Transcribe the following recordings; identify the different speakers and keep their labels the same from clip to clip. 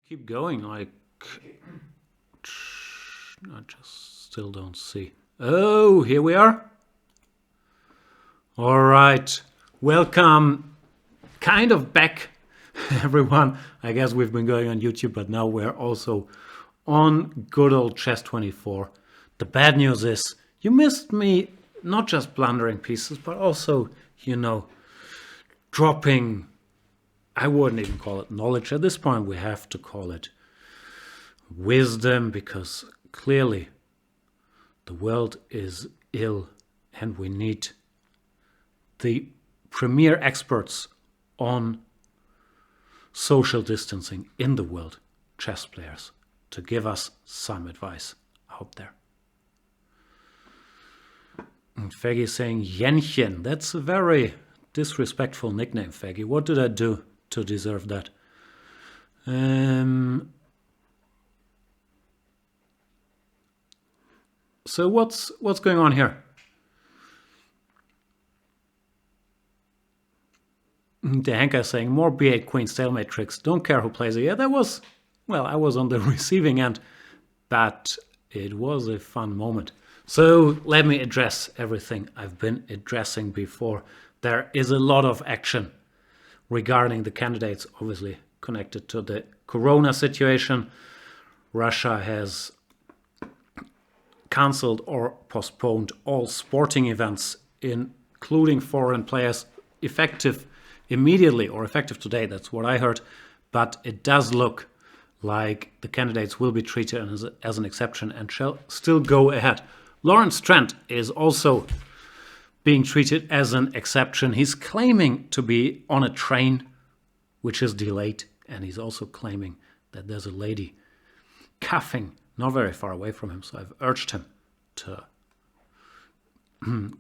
Speaker 1: Keep going, like... I just still don't see. Oh, here we are. All right. Welcome. Kind of back, everyone. I guess we've been going on YouTube, but now we're also on good old Chess24. The bad news is you missed me not just blundering pieces, but also, dropping... I wouldn't even call it knowledge. At this point, we have to call it wisdom, because clearly the world is ill and we need the premier experts on social distancing in the world, chess players, to give us some advice out there. And Feggy is saying Jenchen. That's a very disrespectful nickname, Feggy. What did I do to deserve that? So what's going on here? The Henka is saying more B8 Queen stalemate tricks. Don't care who plays it. Yeah, that was, well, I was on the receiving end, but it was a fun moment. So let me address everything I've been addressing before. There is a lot of action regarding the candidates, obviously connected to the corona situation. Russia has cancelled or postponed all sporting events, including foreign players, effective immediately or effective today. That's what I heard. But it does look like the candidates will be treated as an exception and shall still go ahead. Lawrence Trent is also being treated as an exception. He's claiming to be on a train which is delayed, and he's also claiming that there's a lady coughing not very far away from him. So I've urged him to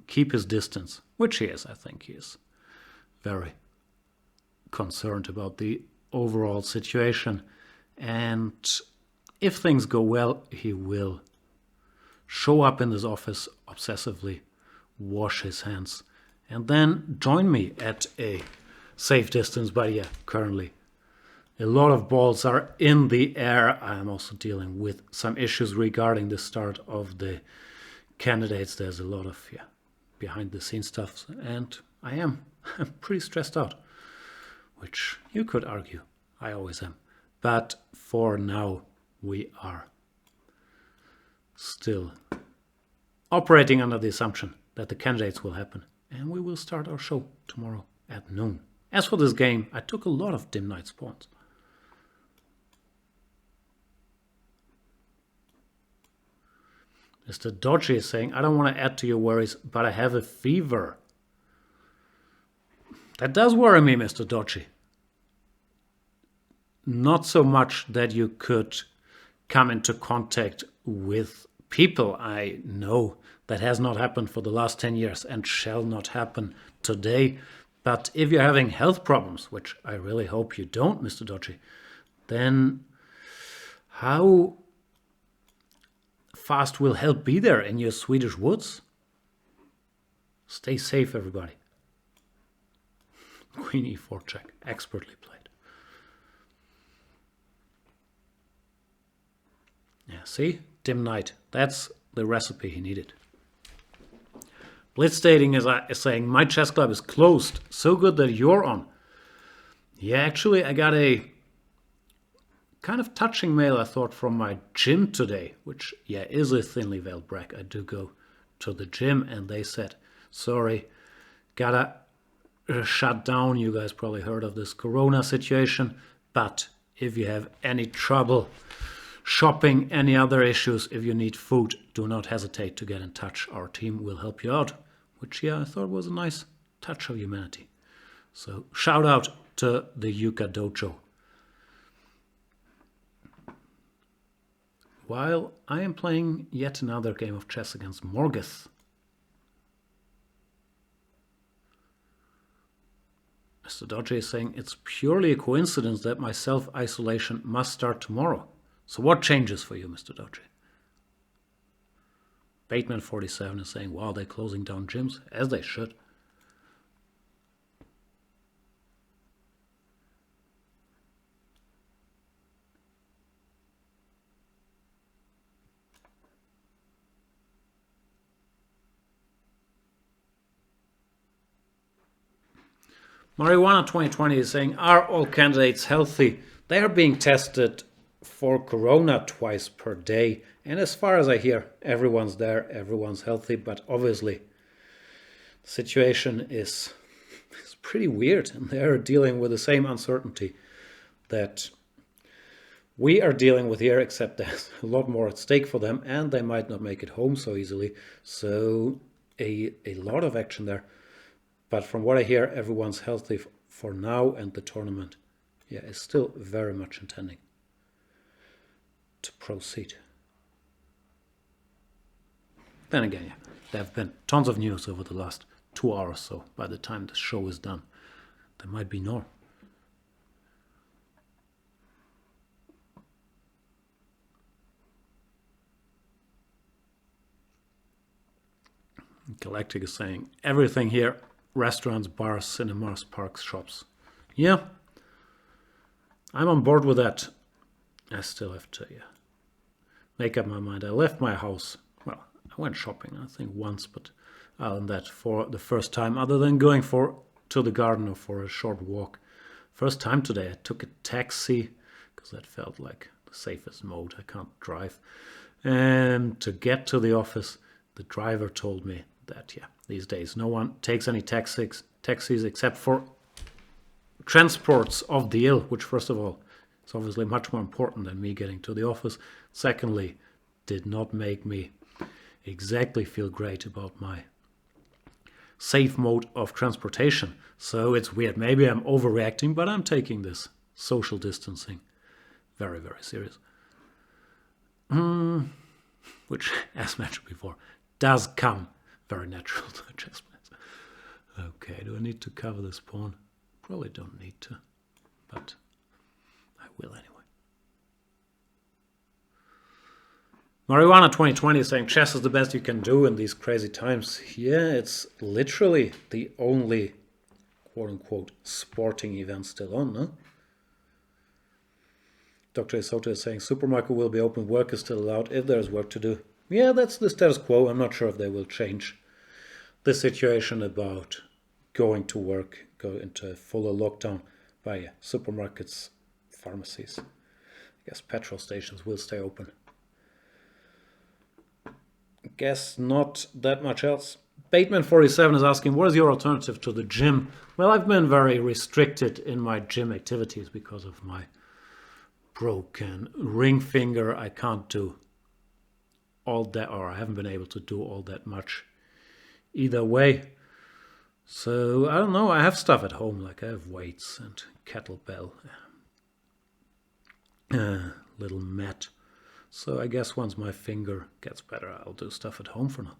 Speaker 1: keep his distance, which he is. I think he is very concerned about the overall situation. And if things go well, he will show up in this office obsessively, wash his hands, and then join me at a safe distance. But yeah, currently a lot of balls are in the air. I'm also dealing with some issues regarding the start of the candidates. There's a lot of behind the scenes stuff, and I'm pretty stressed out, which you could argue I always am. But for now, we are still operating under the assumption that the candidates will happen, and we will start our show tomorrow at noon. As for this game, I took a lot of dim night spawns. Mr. Dodgy is saying, I don't want to add to your worries, but I have a fever. That does worry me, Mr. Dodgy. Not so much that you could come into contact with people. I know that has not happened for the last 10 years and shall not happen today. But if you're having health problems, which I really hope you don't, Mr. Dodgy, then how fast will help be there in your Swedish woods? Stay safe, everybody. Queen e4 check, expertly played. Yeah, see? Dim night. That's the recipe he needed. Blitz Dating is saying, my chess club is closed. So good that you're on. Yeah, actually, I got a kind of touching mail, I thought, from my gym today, which, yeah, is a thinly veiled brag. I do go to the gym, and they said, sorry, gotta shut down. You guys probably heard of this corona situation, but if you have any trouble shopping, any other issues, if you need food, do not hesitate to get in touch. Our team will help you out, which, yeah, I thought was a nice touch of humanity. So shout out to the Yuka Dojo. While I am playing yet another game of chess against Morgeth. Mr. Dodgy is saying, it's purely a coincidence that my self-isolation must start tomorrow. So what changes for you, Mr. Dodgy? Bateman47 is saying, wow, they're closing down gyms, as they should. Marijuana 2020 is saying, are all candidates healthy? They are being tested for corona twice per day. And as far as I hear, everyone's there, everyone's healthy. But obviously, the situation is pretty weird. And they're dealing with the same uncertainty that we are dealing with here, except there's a lot more at stake for them. And they might not make it home so easily. So a lot of action there. But from what I hear, everyone's healthy for now, and the tournament, is still very much intending to proceed. Then again, there have been tons of news over the last 2 hours, so by the time the show is done, there might be more. Galactic is saying, everything here. Restaurants, bars, cinemas, parks, shops. Yeah, I'm on board with that. I still have to make up my mind. I left my house. Well, I went shopping, I think once, but other than that, for the first time, other than going to the garden or for a short walk. First time today, I took a taxi because that felt like the safest mode. I can't drive. And to get to the office, the driver told me that, these days no one takes any taxis except for transports of the ill, which first of all is obviously much more important than me getting to the office. Secondly, did not make me exactly feel great about my safe mode of transportation. So it's weird. Maybe I'm overreacting, but I'm taking this social distancing very, very serious. Which, as mentioned before, does come very natural to adjustments. Okay, do I need to cover this pawn? Probably don't need to, but I will anyway. Marijuana 2020 is saying chess is the best you can do in these crazy times. Yeah, it's literally the only quote-unquote sporting event still on, no? Dr. Isoto is saying supermarket will be open, work is still allowed if there is work to do. Yeah, that's the status quo. I'm not sure if they will change the situation about going to work, go into a fuller lockdown by supermarkets, pharmacies. I guess petrol stations will stay open. I guess not that much else. Bateman47 is asking, what is your alternative to the gym? Well, I've been very restricted in my gym activities because of my broken ring finger. I can't do all that, or I haven't been able to do all that much either way. So I don't know, I have stuff at home, like I have weights and kettlebell, little mat. So I guess once my finger gets better, I'll do stuff at home for now.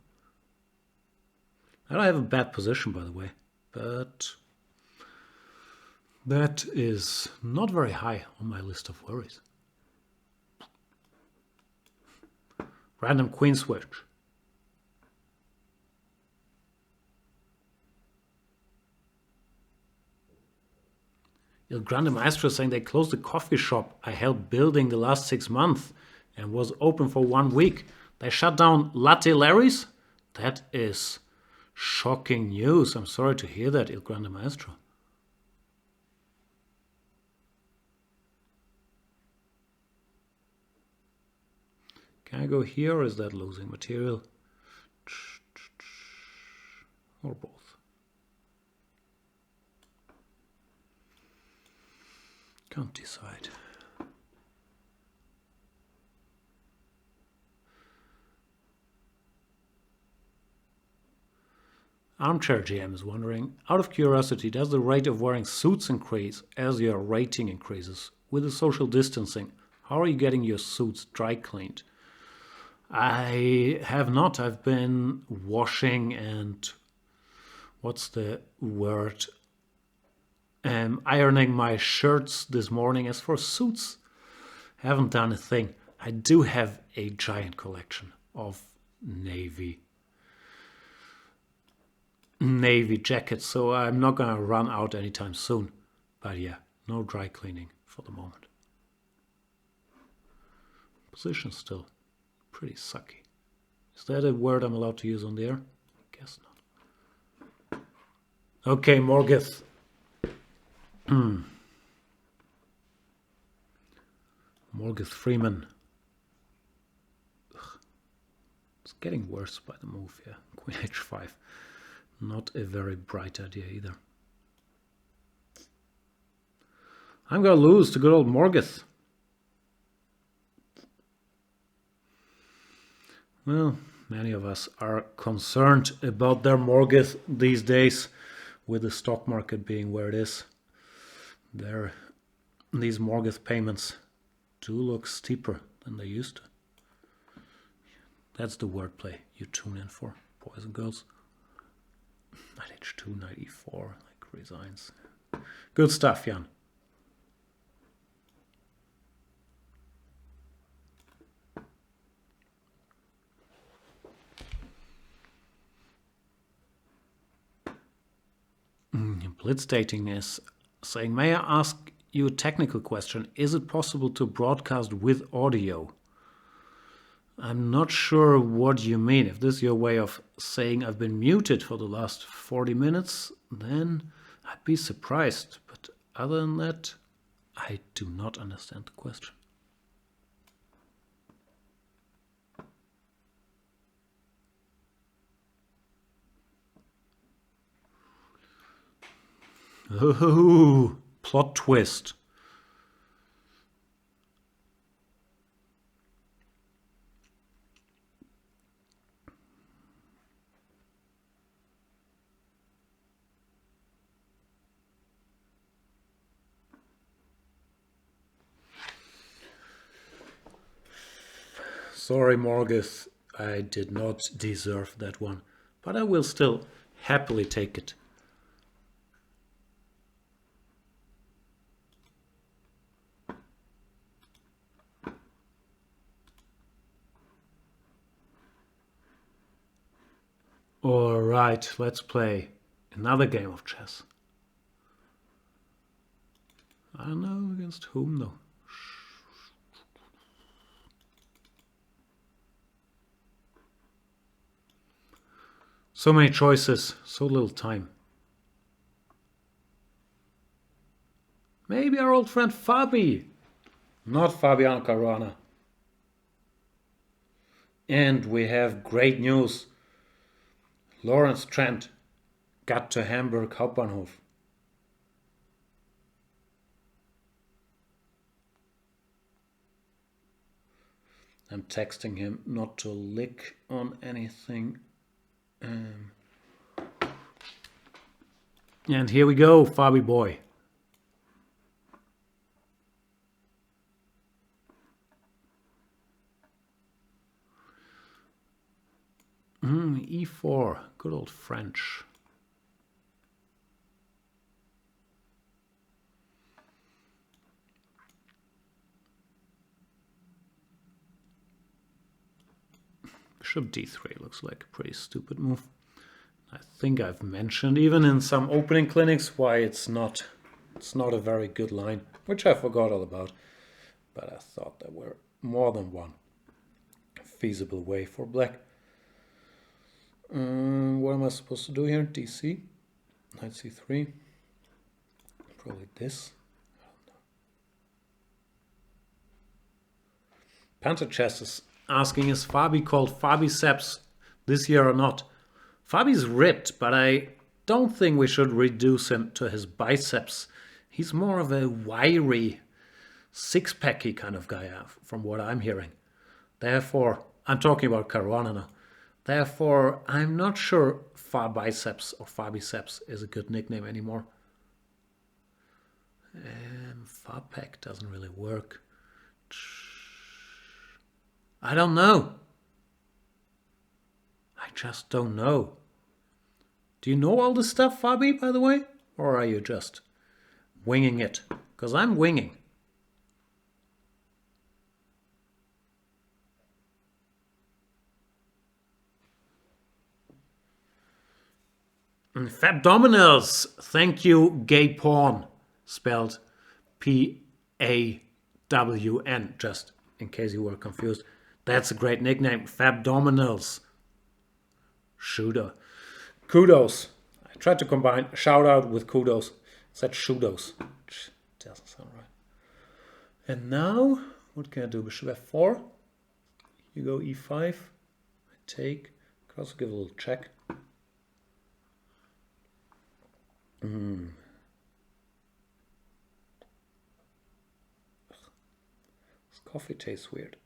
Speaker 1: I don't have a bad position, by the way, but that is not very high on my list of worries. Random queen switch. Il Grande Maestro is saying they closed the coffee shop I helped building the last 6 months and was open for 1 week. They shut down Latte Larry's? That is shocking news. I'm sorry to hear that, Il Grande Maestro. Can I go here, or is that losing material? Or both? Can't decide. Armchair GM is wondering, out of curiosity, does the rate of wearing suits increase as your rating increases? With the social distancing, how are you getting your suits dry cleaned? I have not. I've been washing and, what's the word, ironing my shirts this morning. As for suits, haven't done a thing. I do have a giant collection of navy jackets, so I'm not gonna run out anytime soon. But yeah, no dry cleaning for the moment. Position still pretty sucky. Is that a word I'm allowed to use on the air? I guess not. Okay, Morgith. Morgan Freeman. Ugh. It's getting worse by the move here. Queen h5. Not a very bright idea either. I'm gonna lose to good old Morgith. Well, many of us are concerned about their Morgith these days, with the stock market being where it is. These Morgith payments do look steeper than they used to. That's the wordplay you tune in for, boys and girls. Knight h2, knight e4, like resigns. Good stuff, Jan. Blitz Dating is saying, may I ask you a technical question? Is it possible to broadcast with audio? I'm not sure what you mean. If this is your way of saying I've been muted for the last 40 minutes, then I'd be surprised. But other than that, I do not understand the question. Oh, plot twist. Sorry, Morgith, I did not deserve that one, but I will still happily take it. All right, let's play another game of chess. I don't know against whom though. So many choices, so little time. Maybe our old friend Fabi, not Fabiano Caruana. And we have great news. Lawrence Trent got to Hamburg Hauptbahnhof. I'm texting him not to lick on anything. And here we go, Fabi boy. E4, good old French. Bishop d3 looks like a pretty stupid move. I think I've mentioned even in some opening clinics why it's not a very good line, which I forgot all about. But I thought there were more than one feasible way for black. What am I supposed to do here? DC, knight c3, probably this. I don't know. Panther Chess is asking, is Fabi called Fabiceps this year or not? Fabi's ripped, but I don't think we should reduce him to his biceps. He's more of a wiry, six-packy kind of guy, from what I'm hearing. Therefore, I'm talking about Caruana now. Therefore, I'm not sure Fabiceps or Fabiceps is a good nickname anymore. Fabpack doesn't really work. I don't know. I just don't know. Do you know all this stuff, Fabi, by the way? Or are you just winging it? Because I'm winging. Fabdominals, thank you, Gay Porn, spelled P-A-W-N, just in case you were confused. That's a great nickname, Fabdominals. Shooter. Kudos. I tried to combine shout out with kudos. Said shootos. Doesn't sound right. And now, what can I do? Bishop f4. You go e5. I take. Could also give a little check. This coffee tastes weird.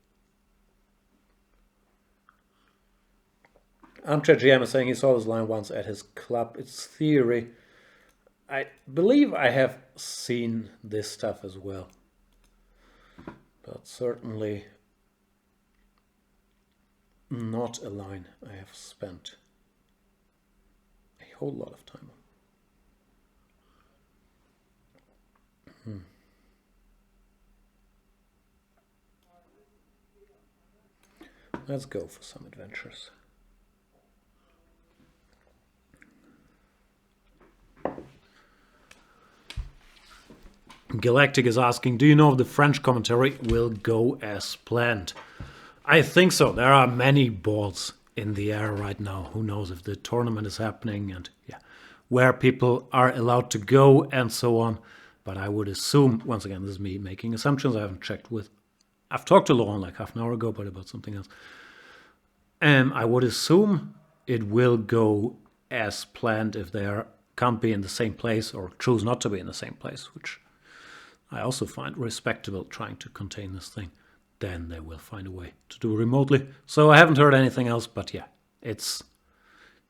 Speaker 1: Armchair GM is saying he saw this line once at his club. It's theory. I believe I have seen this stuff as well. But certainly not a line I have spent a whole lot of time on. Let's go for some adventures. Galactic is asking, do you know if the French commentary will go as planned? I think so. There are many balls in the air right now. Who knows if the tournament is happening and where people are allowed to go and so on. But I would assume, once again, this is me making assumptions. I haven't checked with... I've talked to Laurent like half an hour ago, but about something else. I would assume it will go as planned if they can't be in the same place or choose not to be in the same place, which I also find respectable, trying to contain this thing. Then they will find a way to do it remotely. So I haven't heard anything else, but yeah, it's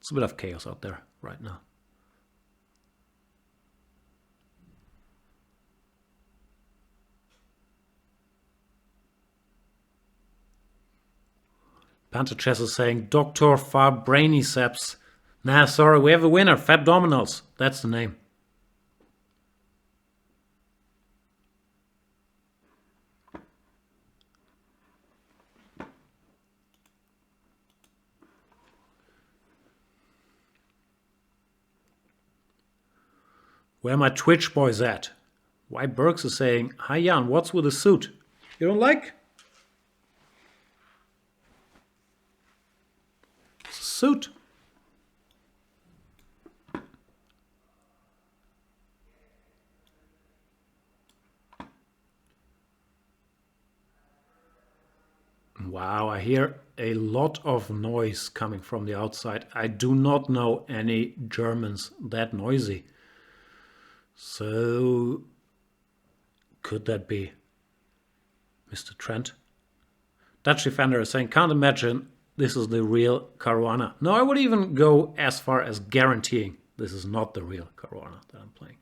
Speaker 1: a bit of chaos out there right now. Banter Chess is saying, Dr. Fabraniceps. Nah, sorry, we have a winner. Fat Dominoes. That's the name. Where my Twitch boys at? Why Burks is saying, hi Jan, what's with the suit? You don't like? It's a suit. Wow, I hear a lot of noise coming from the outside. I do not know any Germans that noisy. So, could that be Mr. Trent? Dutch Defender is saying, can't imagine this is the real Caruana. No, I would even go as far as guaranteeing this is not the real Caruana that I'm playing.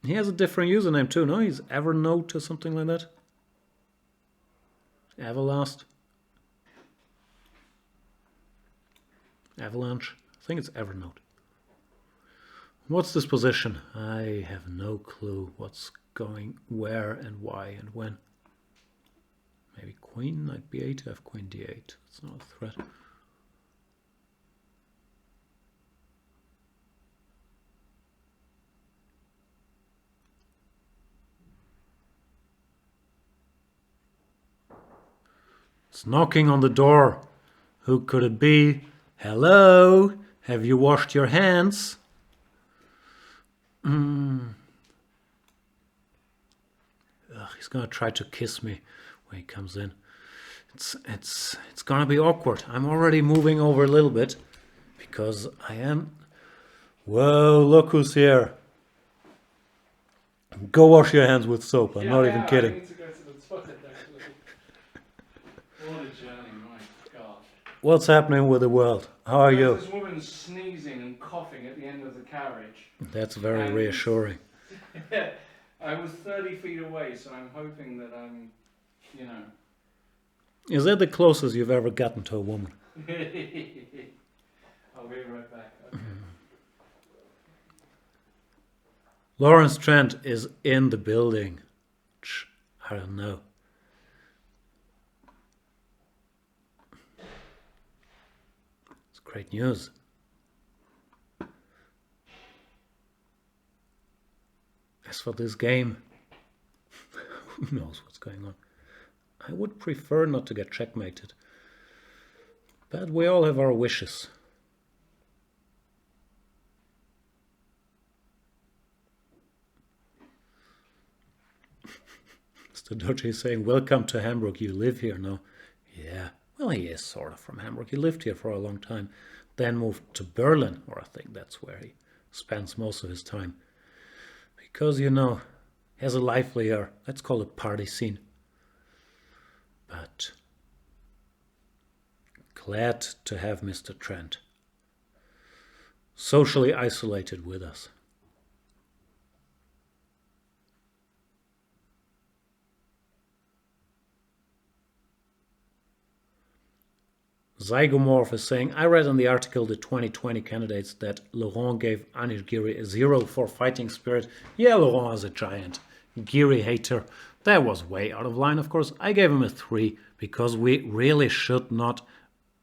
Speaker 1: He has a different username too, no? He's Evernote or something like that. Everlast. Avalanche. I think it's Evernote. What's this position? I have no clue what's going where and why and when. Maybe queen, knight b8, I have queen d8. It's not a threat. It's knocking on the door. Who could it be? Hello? Have you washed your hands? He's gonna try to kiss me when he comes in. It's gonna be awkward. I'm already moving over a little bit because I am. Whoa! Look who's here. Go wash your hands with soap. I'm not even kidding.
Speaker 2: I need to go to the toilet actually. What a journey, my God.
Speaker 1: What's happening with the world? How are you?
Speaker 2: This woman sneezing and coughing at the end of the carriage.
Speaker 1: That's very reassuring.
Speaker 2: I was 30 feet away, so I'm hoping that I'm,
Speaker 1: Is that the closest you've ever gotten to a woman?
Speaker 2: I'll be right back. Okay.
Speaker 1: Lawrence Trent is in the building. I don't know. It's great news. As for this game, who knows what's going on. I would prefer not to get checkmated. But we all have our wishes. Mr. Dodge is saying, welcome to Hamburg, you live here now. Yeah, well, he is sort of from Hamburg. He lived here for a long time, then moved to Berlin, or I think that's where he spends most of his time. Because, he has a livelier, let's call it party scene. But glad to have Mr. Trent socially isolated with us. Zygomorph is saying, I read in the article the 2020 candidates that Laurent gave Anish Giri a 0 for fighting spirit. Yeah, Laurent is a giant Giri hater. That was way out of line, of course. I gave him a 3 because we really should not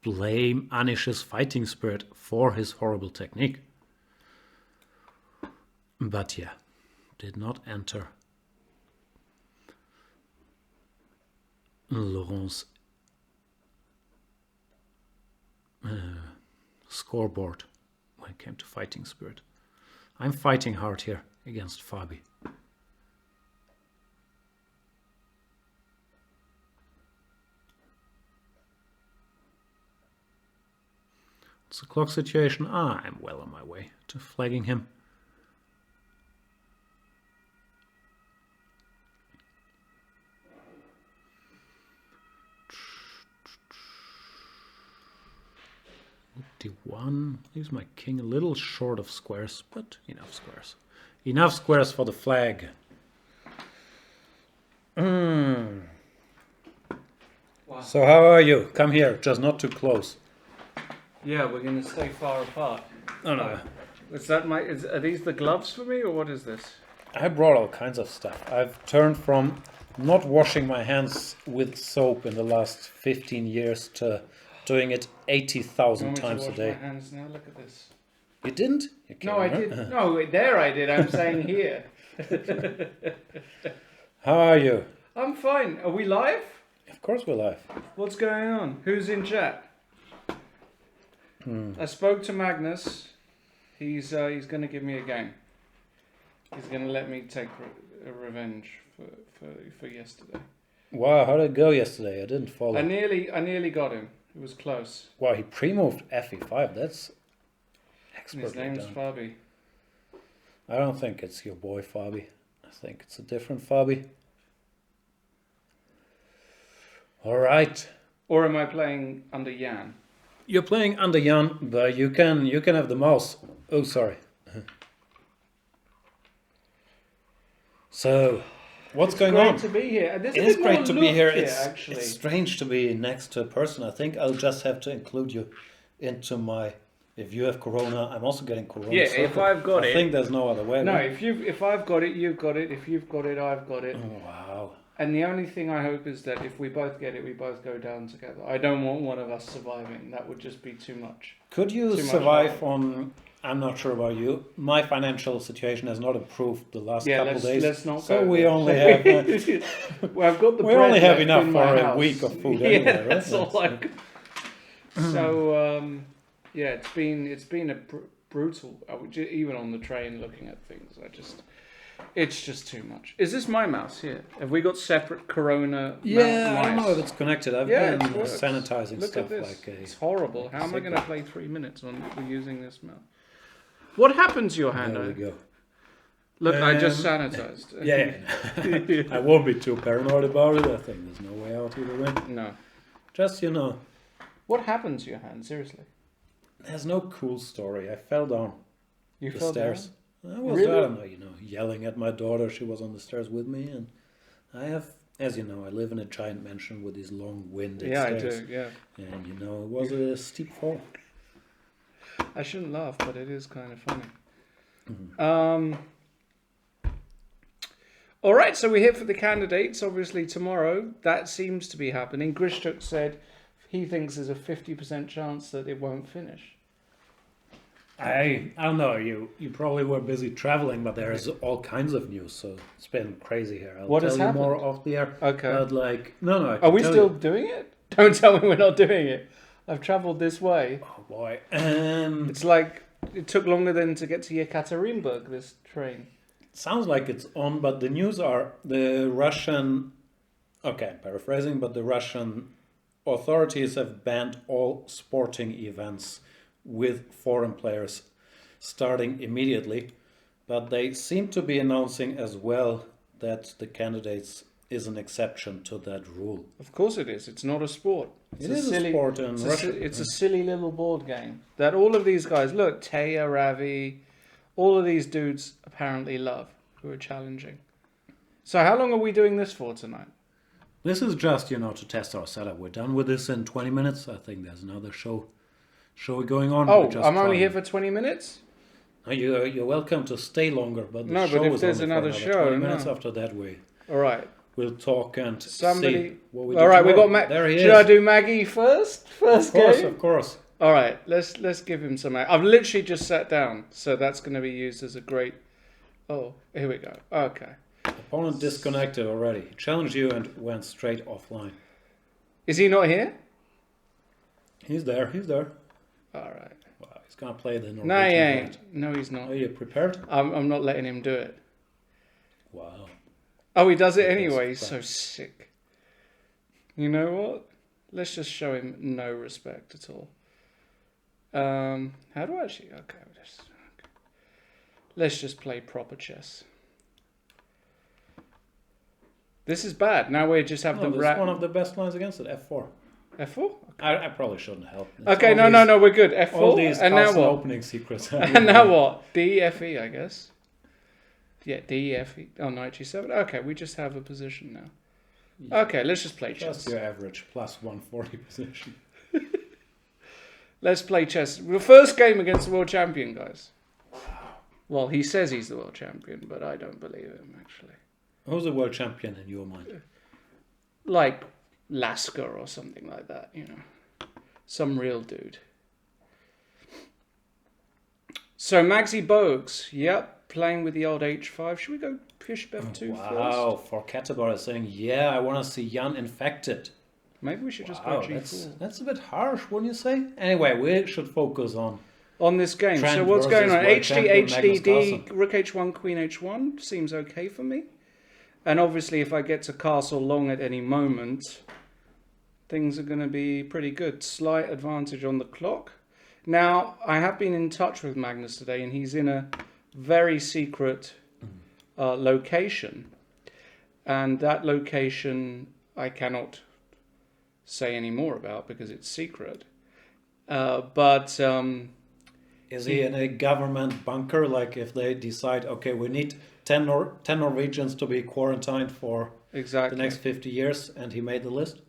Speaker 1: blame Anish's fighting spirit for his horrible technique. But yeah, did not enter Laurent's scoreboard when it came to fighting spirit. I'm fighting hard here against Fabi. What's the clock situation? I'm well on my way to flagging him. D1 leaves my king a little short of squares, but enough squares. Enough squares for the flag. Wow. So how are you? Come here, just not too close.
Speaker 2: Yeah, we're going to stay far apart.
Speaker 1: Oh no.
Speaker 2: Are these the gloves for me, or what is this?
Speaker 1: I brought all kinds of stuff. I've turned from not washing my hands with soap in the last 15 years to doing it 80,000 times a day.
Speaker 2: My hands now. Look at this.
Speaker 1: You didn't?
Speaker 2: No, I did. No, there I did. I'm saying here.
Speaker 1: How are you?
Speaker 2: I'm fine. Are we live?
Speaker 1: Of course we're live.
Speaker 2: What's going on? Who's in chat? I spoke to Magnus. He's going to give me a game. He's going to let me take a revenge for yesterday.
Speaker 1: Wow, how did it go yesterday? I didn't follow.
Speaker 2: I nearly got him. It was close.
Speaker 1: Wow, he pre-moved FE5. That's
Speaker 2: And his name's Fabi.
Speaker 1: I don't think it's your boy Fabi. I think it's a different Fabi. All right.
Speaker 2: Or am I playing under Jan?
Speaker 1: You're playing under Jan, but you can have the mouse. Oh, sorry. So, what's going on?
Speaker 2: It's great to be here.
Speaker 1: It is great to be here.
Speaker 2: Actually.
Speaker 1: It's strange to be next to a person. I think I'll just have to include you into my. If you have Corona, I'm also getting Corona.
Speaker 2: Yeah, if I've got it.
Speaker 1: I think there's no other way.
Speaker 2: No,
Speaker 1: right?
Speaker 2: if I've got it, you've got it. If you've got it, I've got it.
Speaker 1: Oh, wow.
Speaker 2: And the only thing I hope is that if we both get it, we both go down together. I don't want one of us surviving. That would just be too much.
Speaker 1: Could you survive on? I'm not sure about you. My financial situation has not improved the last couple of days.
Speaker 2: Let's not.
Speaker 1: So we only have.
Speaker 2: Well, I've got the.
Speaker 1: We only have enough for
Speaker 2: a
Speaker 1: week of food.
Speaker 2: Yeah,
Speaker 1: anyway, right?
Speaker 2: that's all I. So yeah, it's been a brutal. Even on the train, looking at things, it's just too much. Is this my mouse here? Have we got separate Corona?
Speaker 1: Yeah,
Speaker 2: mice?
Speaker 1: I don't know if it's connected. I've been sanitizing
Speaker 2: Look
Speaker 1: stuff
Speaker 2: at this.
Speaker 1: like a.
Speaker 2: It's horrible. How am I going to play 3 minutes on using this mouse? What happened to your hand?
Speaker 1: There we go.
Speaker 2: Look, I just sanitized.
Speaker 1: Yeah, I won't be too paranoid about it. I think there's no way out either way.
Speaker 2: No.
Speaker 1: Just,
Speaker 2: What happened to your hand? Seriously.
Speaker 1: There's no cool story. I fell down
Speaker 2: You
Speaker 1: the
Speaker 2: fell
Speaker 1: stairs.
Speaker 2: down?
Speaker 1: I was,
Speaker 2: Really?
Speaker 1: I don't know, yelling at my daughter. She was on the stairs with me. And I have, as you know, I live in a giant mansion with these long winded stairs.
Speaker 2: I do, yeah.
Speaker 1: And, it was a steep fall.
Speaker 2: I shouldn't laugh, but it is kind of funny.
Speaker 1: Mm-hmm.
Speaker 2: All right, so we're here for the candidates. Obviously, tomorrow, that seems to be happening. Grishtuk said he thinks there's a 50% chance that it won't finish.
Speaker 1: I don't know. You probably were busy traveling, but there's all kinds of news, so it's been crazy here. I'll tell you more off the air.
Speaker 2: Okay.
Speaker 1: But no.
Speaker 2: Are we still doing it? Don't tell me we're not doing it. I've travelled this way.
Speaker 1: Oh boy.
Speaker 2: It's like it took longer than to get to Yekaterinburg, this train.
Speaker 1: Sounds like it's on, but the news are the Russian Okay, I'm paraphrasing, but the Russian authorities have banned all sporting events with foreign players starting immediately. But they seem to be announcing as well that the candidates is an exception to that rule.
Speaker 2: Of course it is. It's not a sport.
Speaker 1: It is a sport in Russia.
Speaker 2: It's a silly little board game that all of these guys, look, Taya, Ravi, all of these dudes apparently love who are challenging. So how long are we doing this for tonight?
Speaker 1: This is just, to test our setup. We're done with this in 20 minutes. I think there's another show going on.
Speaker 2: Oh, I'm only here for 20 minutes?
Speaker 1: No, you're welcome to stay longer, but the show
Speaker 2: but if
Speaker 1: is
Speaker 2: there's
Speaker 1: only
Speaker 2: another
Speaker 1: for
Speaker 2: show,
Speaker 1: 20 minutes. After that,
Speaker 2: all right.
Speaker 1: We'll talk and
Speaker 2: Somebody.
Speaker 1: see what we do.
Speaker 2: All right, we
Speaker 1: tomorrow.
Speaker 2: got
Speaker 1: There he is.
Speaker 2: Should I do Maggie first? First game?
Speaker 1: Of course.
Speaker 2: All right, let's give him some. I've literally just sat down, so that's going to be used as a great. Oh, here we go. Okay.
Speaker 1: Opponent disconnected already. He challenged you and went straight offline.
Speaker 2: Is he not here?
Speaker 1: He's there.
Speaker 2: All right.
Speaker 1: Wow, he's gonna play the Norwegian.
Speaker 2: No, he ain't.
Speaker 1: route.
Speaker 2: No, he's not.
Speaker 1: Are you prepared?
Speaker 2: I'm not letting him do it.
Speaker 1: Wow.
Speaker 2: Oh, he does it anyway. He's so sick. You know what? Let's just show him no respect at all. How do I actually? Okay. Let's just play proper chess. This is bad. Now we just have the
Speaker 1: This is one of the best lines against it. F4.
Speaker 2: F4? Okay.
Speaker 1: I probably shouldn't help.
Speaker 2: Okay, no, we're good. F4.
Speaker 1: All these
Speaker 2: and now what?
Speaker 1: opening secrets.
Speaker 2: And now what? D, F, E, I guess. Yeah, D, F, E. Oh, knight G7. Okay, we just have a position now. Yeah. Okay, let's just play chess.
Speaker 1: Just your average plus 140 position.
Speaker 2: Let's play chess. The first game against the world champion, guys. Well, he says he's the world champion, but I don't believe him, actually.
Speaker 1: Who's the world champion in your mind?
Speaker 2: Like Lasker or something like that, Some real dude. So Magsy Bogues, yep, playing with the old H5. Should we go push F2 first?
Speaker 1: Wow, for Katabar is saying, yeah, I want to see Jan infected.
Speaker 2: Maybe we should just go G4.
Speaker 1: That's a bit harsh, wouldn't you say? Anyway, we should focus on
Speaker 2: this game.
Speaker 1: Trent
Speaker 2: so what's going on?
Speaker 1: world
Speaker 2: HD,
Speaker 1: champion Magnus
Speaker 2: HDD,
Speaker 1: Carlsen.
Speaker 2: Rook H1, Queen H1 seems okay for me. And obviously if I get to castle long at any moment, things are going to be pretty good. Slight advantage on the clock. Now, I have been in touch with Magnus today, and he's in a very secret location. And that location I cannot say any more about because it's secret.
Speaker 1: Is he in a government bunker? Like if they decide, okay, we need 10 Norwegians to be quarantined for the next 50 years, and he made the list?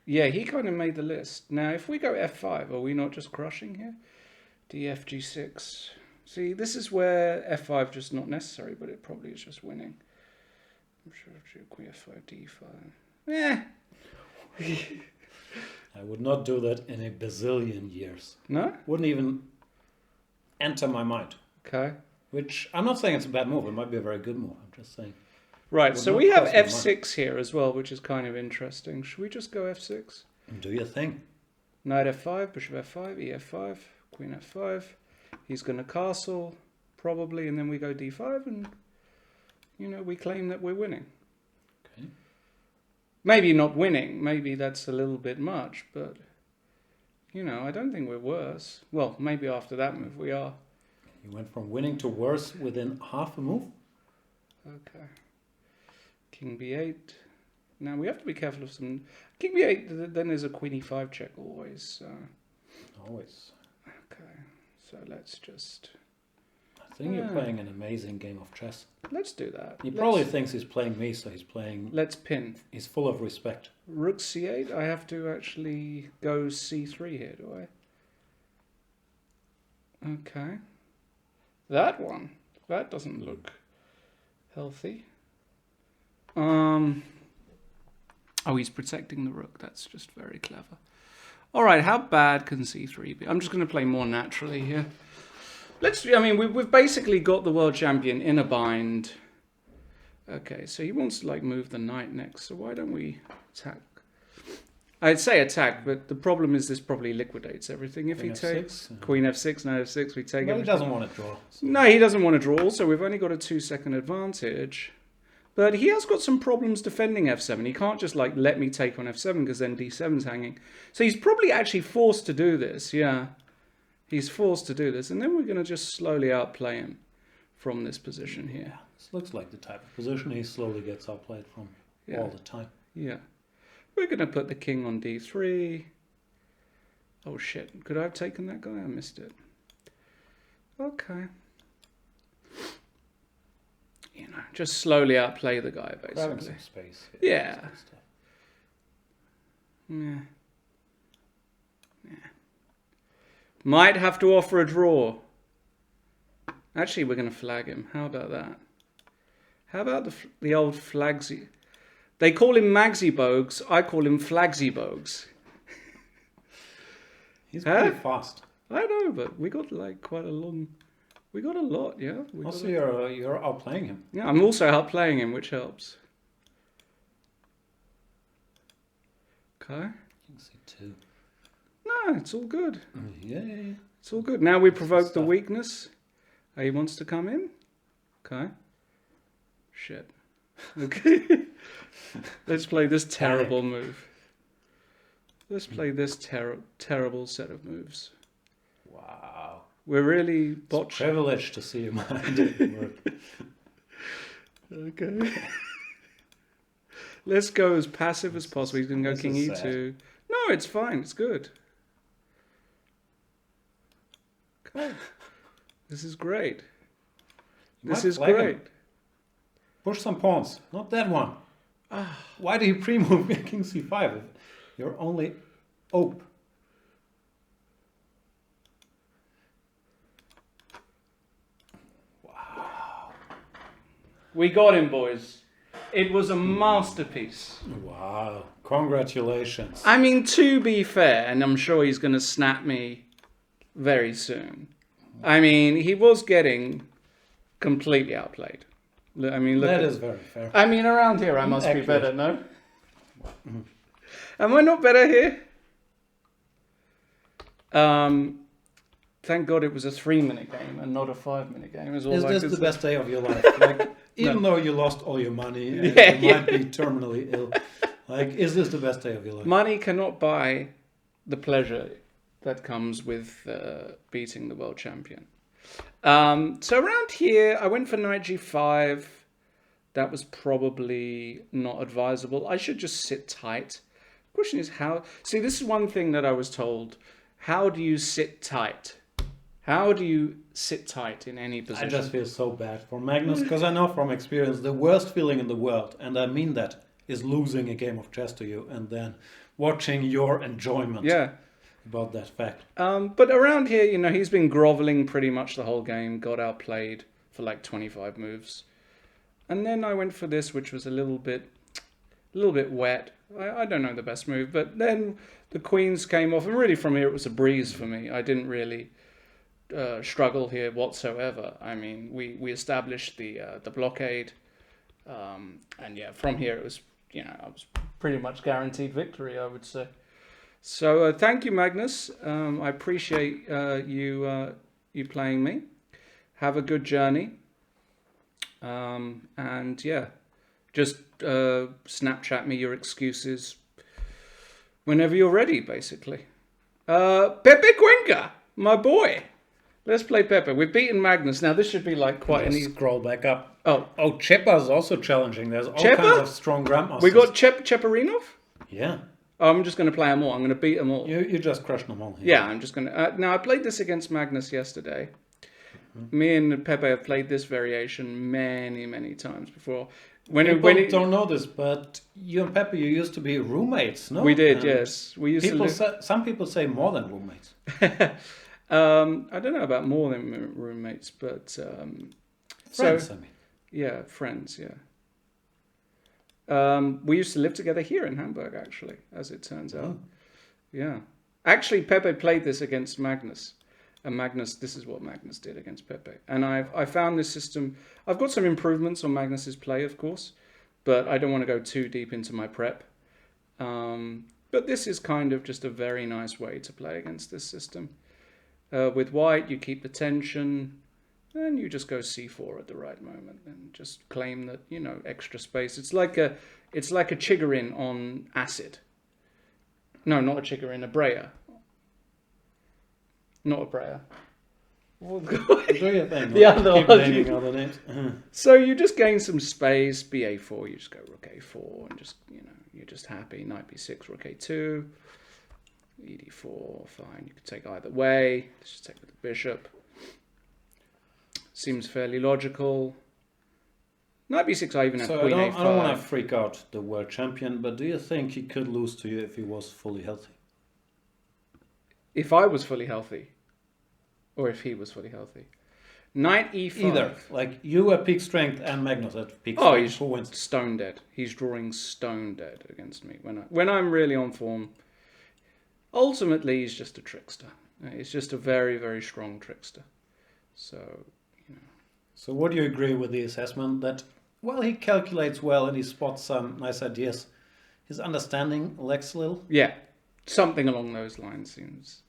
Speaker 2: Yeah, he kind of made the list. Now, if we go F5, are we not just crushing here? DF, G6. See, this is where F5 just not necessary, but it probably is just winning. I'm sure Queen F5, D5. Eh.
Speaker 1: I would not do that in a bazillion years.
Speaker 2: No?
Speaker 1: Wouldn't even enter my mind.
Speaker 2: Okay.
Speaker 1: Which, I'm not saying it's a bad move. It might be a very good move. I'm just saying.
Speaker 2: Right, so we have F6 here as well, which is kind of interesting. Should we just go F6?
Speaker 1: Do your thing.
Speaker 2: Knight F5, Bishop F5, E5, Queen F5. He's going to castle, probably, and then we go D5, and, we claim that we're winning.
Speaker 1: Okay.
Speaker 2: Maybe not winning. Maybe that's a little bit much, but, I don't think we're worse. Well, maybe after that move we are.
Speaker 1: You went from winning to worse within half a move?
Speaker 2: Okay. King B8. Now we have to be careful of some... King B8, then there's a Queen E5 check always.
Speaker 1: Always.
Speaker 2: Okay, so let's just...
Speaker 1: I think you're playing an amazing game of chess.
Speaker 2: Let's do that.
Speaker 1: He probably thinks he's playing me, so he's playing...
Speaker 2: Let's pin.
Speaker 1: He's full of respect.
Speaker 2: Rook C8, I have to actually go C3 here, do I? Okay. That one. That doesn't look healthy. Oh, he's protecting the rook. That's just very clever. All right, how bad can C3 be? I'm just going to play more naturally here. We've basically got the world champion in a bind. Okay, so he wants to move the knight next. So why don't we attack? I'd say attack, but the problem is this probably liquidates everything if he takes. Queen F6, Knight F6, we take it.
Speaker 1: But he doesn't want to draw. So.
Speaker 2: No, he doesn't want to draw. Also, we've only got a 2-second advantage. But he has got some problems defending f7. He can't just like let me take on f7 because then d7's hanging. So he's probably actually forced to do this. Yeah, he's forced to do this. And then we're going to just slowly outplay him from this position here.
Speaker 1: Yeah, this looks like the type of position he slowly gets outplayed from all the time.
Speaker 2: Yeah. We're going to put the king on d3. Oh shit, could I have taken that guy? I missed it. Okay. You know, just slowly outplay the guy, basically.
Speaker 1: Grabbing some space.
Speaker 2: Yeah. Yeah. Might have to offer a draw. Actually, we're going to flag him. How about that? How about the old flagsy? They call him Magsy Bogues. I call him Flagsy Bogues.
Speaker 1: He's pretty fast.
Speaker 2: I know, but we got like quite a long... We got a lot, yeah.
Speaker 1: Also, you're outplaying him.
Speaker 2: Yeah, I'm also outplaying him, which helps. Okay.
Speaker 1: King c2.
Speaker 2: No, it's all good.
Speaker 1: Yeah.
Speaker 2: It's all good. Now we provoke the weakness. He wants to come in. Okay. Shit. Okay. Let's play this terrible move. Let's play this terrible set of moves.
Speaker 1: Wow.
Speaker 2: We're really botching.
Speaker 1: Privileged to see your mind work.
Speaker 2: Okay. Let's go as passive as possible. He's going to go king e2.
Speaker 1: Sad.
Speaker 2: No, it's fine. It's good. Okay. This is great. This is great.
Speaker 1: Push some pawns. Not that one. Why do you pre-move king c5? You're only op. Wow.
Speaker 2: We got him, boys. It was a masterpiece.
Speaker 1: Wow. Congratulations.
Speaker 2: I mean, to be fair, and I'm sure he's going to snap me very soon. I mean, he was getting completely outplayed. I mean, look.
Speaker 1: That is very fair.
Speaker 2: I mean, around here I must
Speaker 1: Accurate.
Speaker 2: be better, no? Am I not better here? Thank God it was a 3-minute game and not a 5-minute game.
Speaker 1: Is this the best day of your life? Like, even though you lost all your money and you might be terminally ill, like, is this the best day of your life?
Speaker 2: Money cannot buy the pleasure that comes with beating the world champion. So around here, I went for knight g5. That was probably not advisable. I should just sit tight. The question is how... See, this is one thing that I was told. How do you sit tight? How do you sit tight in any position?
Speaker 1: I just feel so bad for Magnus, because I know from experience the worst feeling in the world, and I mean that, is losing a game of chess to you and then watching your enjoyment about that fact.
Speaker 2: But around here, you know, he's been groveling pretty much the whole game, got outplayed for like 25 moves. And then I went for this, which was a little bit wet. I don't know the best move, but then the queens came off, and really from here it was a breeze for me. I didn't really struggle here whatsoever. I mean, we established the blockade, and yeah, from here it was, you know, I was pretty much guaranteed victory, I would say. So thank you, Magnus. I appreciate you playing me. Have a good journey. And yeah, just Snapchat me your excuses whenever you're ready, basically. Pepe Cuenca, my boy. Let's play Pepe. We've beaten Magnus. Now, this should be like quite an easy...
Speaker 1: Scroll back up.
Speaker 2: Oh,
Speaker 1: Chepa is also challenging. There's all kinds of strong grandmasters.
Speaker 2: We got Cheparinov?
Speaker 1: Yeah.
Speaker 2: Oh, I'm just going to play them all. I'm going to beat them all.
Speaker 1: You just crushed them all here.
Speaker 2: Yeah, I'm just going to... now, I played this against Magnus yesterday. Me and Pepe have played this variation many, many times before.
Speaker 1: People don't know this, but you and Pepe, you used to be roommates, no?
Speaker 2: We did, yes. We used
Speaker 1: some people say more than roommates.
Speaker 2: I don't know about more than roommates, but...
Speaker 1: friends, I mean.
Speaker 2: Yeah, friends, yeah. We used to live together here in Hamburg, actually, as it turns out. Yeah. Actually, Pepe played this against Magnus. And Magnus, this is what Magnus did against Pepe. And I found this system... I've got some improvements on Magnus's play, of course, but I don't want to go too deep into my prep. But this is kind of just a very nice way to play against this system. With white, you keep the tension. And you just go c4 at the right moment and just claim that, extra space. It's like a Chigorin on acid. No, not a Chigorin, a Breyer. Not a Breyer.
Speaker 1: The
Speaker 2: other
Speaker 1: keep naming other names.
Speaker 2: So you just gain some space, b8, you just go rook a4, and just, you're just happy. Knight b6, rook a2, ed4, fine. You can take either way. Let's just take with the bishop. Seems fairly logical. Knight b6, I even have queen a5.
Speaker 1: I don't want to freak out the world champion, but do you think he could lose to you if he was fully healthy?
Speaker 2: If I was fully healthy? Or if he was fully healthy? Knight e5.
Speaker 1: Either. Like, you at peak strength and Magnus at peak strength.
Speaker 2: Oh, he's
Speaker 1: who wins?
Speaker 2: stone dead. He's drawing stone dead against me. When I'm really on form, ultimately he's just a trickster. He's just a very, very strong trickster. So,
Speaker 1: So would you agree with the assessment that, well, he calculates well and he spots some nice ideas. His understanding lacks a little?
Speaker 2: Yeah, something along those lines seems...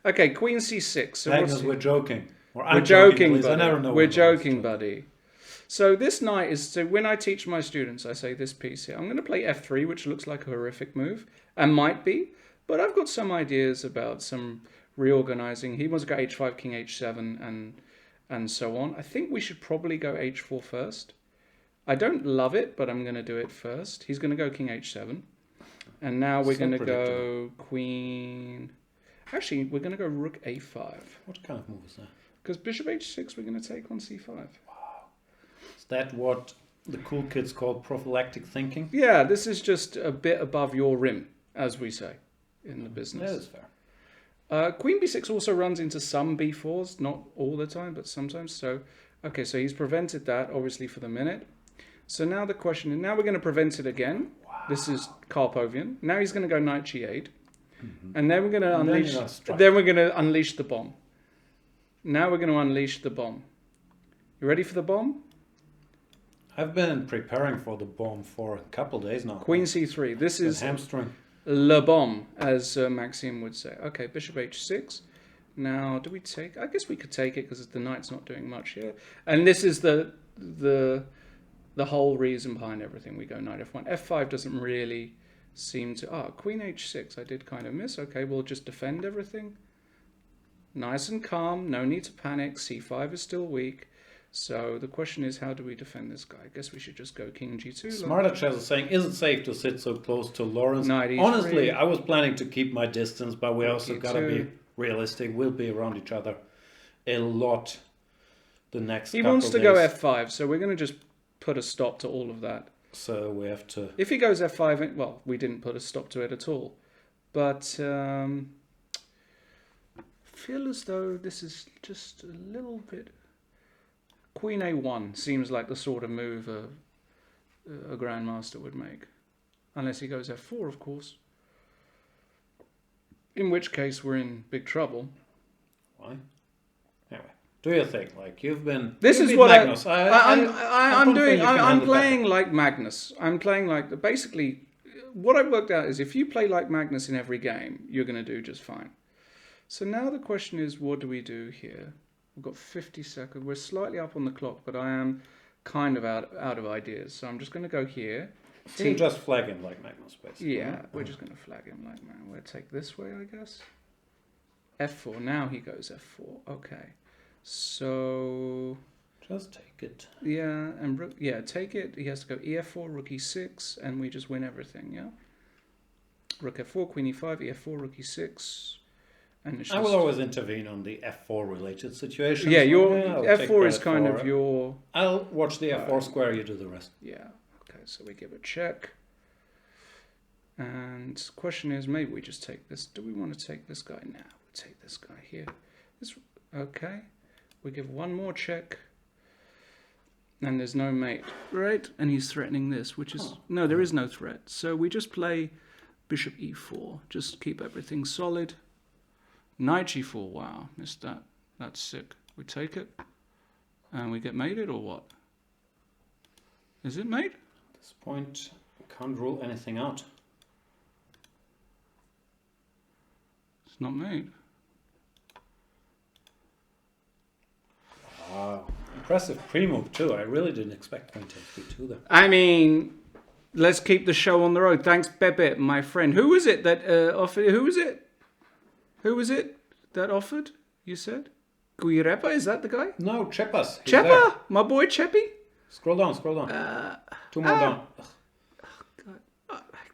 Speaker 2: Okay, queen c6. So
Speaker 1: Magnus, we're joking.
Speaker 2: We're joking, buddy.
Speaker 1: I never know.
Speaker 2: We're joking, buddy. So this knight is... So when I teach my students, I say this piece here. I'm going to play f3, which looks like a horrific move, and might be, but I've got some ideas about some reorganizing. He wants to go h5, king h7, and so on. I think we should probably go h4 first. I don't love it, but I'm going to do it first. He's going to go king h7. And now we're going to go queen... Actually, we're going to go rook a5.
Speaker 1: What kind of move is that?
Speaker 2: Because bishop h6, we're going to take on c5.
Speaker 1: Wow. Is that what the cool kids call prophylactic thinking?
Speaker 2: Yeah, this is just a bit above your rim, as we say in the business.
Speaker 1: That is fair.
Speaker 2: Queen b6 also runs into some b4s, not all the time, but sometimes. So, okay, so he's prevented that, obviously, for the minute. So now the question is, now we're going to prevent it again. Wow. This is Karpovian. Now he's going to go knight g8. Mm-hmm. And then we're going to unleash. Then we're going to unleash the bomb. Now we're going to unleash the bomb. You ready for the bomb?
Speaker 1: I've been preparing for the bomb for a couple days now.
Speaker 2: Queen c3. This is
Speaker 1: hamstring.
Speaker 2: Le bomb, as Maxime would say. Okay, bishop h6. Now, do we take? I guess we could take it because the knight's not doing much here. And this is the whole reason behind everything. We go knight f1. f5 doesn't really seem to... queen h6, I did kind of miss. Okay, we'll just defend everything. Nice and calm, no need to panic. c5 is still weak. So the question is, how do we defend this guy? I guess we should just go king g2.
Speaker 1: Smarter Chess is saying, is it safe to sit so close to Lawrence?
Speaker 2: Knight e3.
Speaker 1: Honestly, I was planning to keep my distance, but we also got to be realistic. We'll be around each other a lot the next couple of days. He
Speaker 2: wants to go f5, so we're going to just put a stop to all of that.
Speaker 1: So we have to...
Speaker 2: If he goes f5, well, we didn't put a stop to it at all. But I feel as though this is just a little bit... Queen a1 seems like the sort of move a grandmaster would make. Unless he goes f4, of course. In which case, we're in big trouble.
Speaker 1: Why? Anyway. Do you think, like, you've been...
Speaker 2: This is what Magnus. I'm doing. I'm playing like Magnus. I'm playing like... Basically, what I've worked out is if you play like Magnus in every game, you're going to do just fine. So now the question is, what do we do here? We've got 50 seconds. We're slightly up on the clock, but I am kind of out of ideas. So I'm just going to go here.
Speaker 1: So you just flag him like Magnus, basically.
Speaker 2: Yeah, we're just going to flag him like Magnus. We'll take this way, I guess. f4. Now he goes f4. Okay. So...
Speaker 1: Just take it.
Speaker 2: Yeah, and take it. He has to go ef4, rook e6, and we just win everything, yeah? Rook f4, queen e5, ef4, rook e6... I
Speaker 1: will always intervene on the f4 related situations.
Speaker 2: Yeah, your f4 is kind of your...
Speaker 1: I'll watch the f4 square, you do the rest.
Speaker 2: Yeah, okay, so we give a check. And the question is, maybe we just take this. Do we want to take this guy now? We'll take this guy here. Okay, we give one more check. And there's no mate, right? And he's threatening this, which is... No, there is no threat. So we just play bishop e4. Just keep everything solid. Knight g4, wow, missed that. That's sick. We take it, and we get mated, or what? Is it mate?
Speaker 1: At this point, can't rule anything out.
Speaker 2: It's not mate.
Speaker 1: Ah, impressive pre-move too. I really didn't expect queen takes b2 there.
Speaker 2: I mean, let's keep the show on the road. Thanks, Bebe, my friend. Who was it that offered? Who was it? Who was it that offered? You said Guirepa. Is that the guy?
Speaker 1: No, Chepas.
Speaker 2: Chepa, my boy Cheppy.
Speaker 1: Scroll down. Two more down.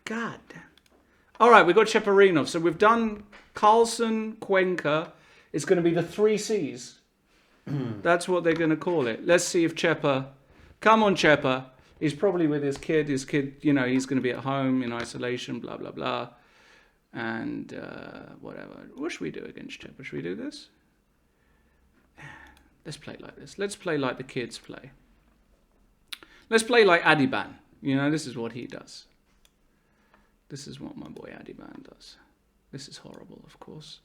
Speaker 2: God damn. All right, we've got Cheparinov. So we've done Carlsen, Cuenca. It's going to be the 3 Cs. That's what they're going to call it. Let's see if Chepa... Come on, Chepa. He's probably with his kid. His kid, you know, he's going to be at home in isolation, blah, blah, blah. And whatever. What should we do against Chepa? Should we do this? Let's play like this. Let's play like the kids play. Let's play like Adiban. You know, this is what he does. This is what my boy Adiban does. This is horrible, of course.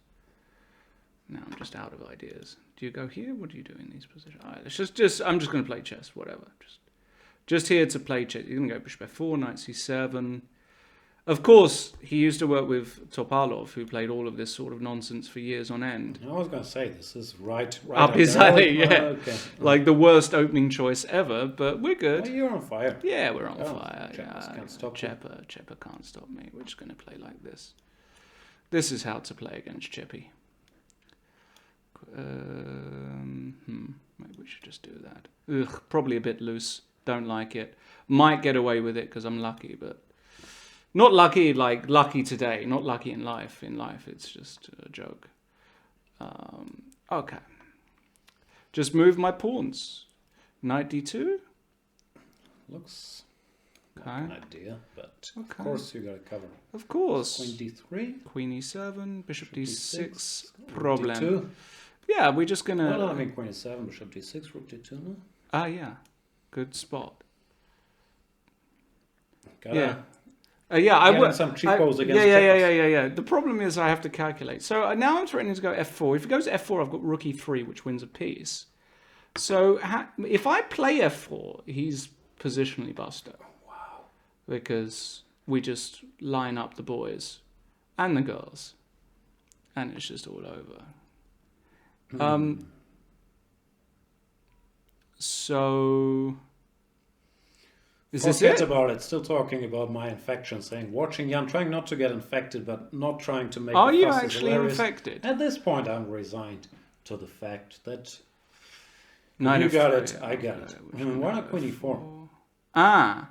Speaker 2: Now I'm just out of ideas. Do you go here? What do you do in these positions? All right, let's I'm just going to play chess, whatever. Just here to play chess. You're going to go bishop f4, knight c7. Of course, he used to work with Topalov, who played all of this sort of nonsense for years on end.
Speaker 1: I was going to say, this is right
Speaker 2: up his alley, yeah.
Speaker 1: Okay.
Speaker 2: Like the worst opening choice ever, but we're good.
Speaker 1: Well, you're on fire.
Speaker 2: Yeah, we're on fire.
Speaker 1: Can't stop
Speaker 2: Chepa can't stop me. We're just going to play like this. This is how to play against Cheppy. Maybe we should just do that. Ugh, probably a bit loose. Don't like it. Might get away with it because I'm lucky, but not lucky like lucky today. Not lucky in life. In life, it's just a joke. Okay. Just move my pawns. Knight d2.
Speaker 1: Looks
Speaker 2: okay.
Speaker 1: like an idea, but of course you got to cover.
Speaker 2: Of course.
Speaker 1: Queen d3.
Speaker 2: Queen e7. Bishop d6.
Speaker 1: Problem. D2.
Speaker 2: Yeah, we're just gonna.
Speaker 1: No, I mean queen e7, bishop d6, rook d2. No.
Speaker 2: Ah, yeah, good spot.
Speaker 1: Yeah.
Speaker 2: I would
Speaker 1: some cheapos against
Speaker 2: yeah. The problem is I have to calculate. So now I'm threatening to go f4. If it goes f4, I've got rook e3, which wins a piece. So if I play f4, he's positionally buster.
Speaker 1: Wow.
Speaker 2: Because we just line up the boys and the girls, and it's just all over. So is this it?
Speaker 1: Forget about it. Still talking about my infection, saying watching Jan, trying not to get infected, but not trying to make.
Speaker 2: Are you actually infected?
Speaker 1: At this point, I'm resigned to the fact that
Speaker 2: you
Speaker 1: got it, I got it. Why not queen e4?
Speaker 2: Ah,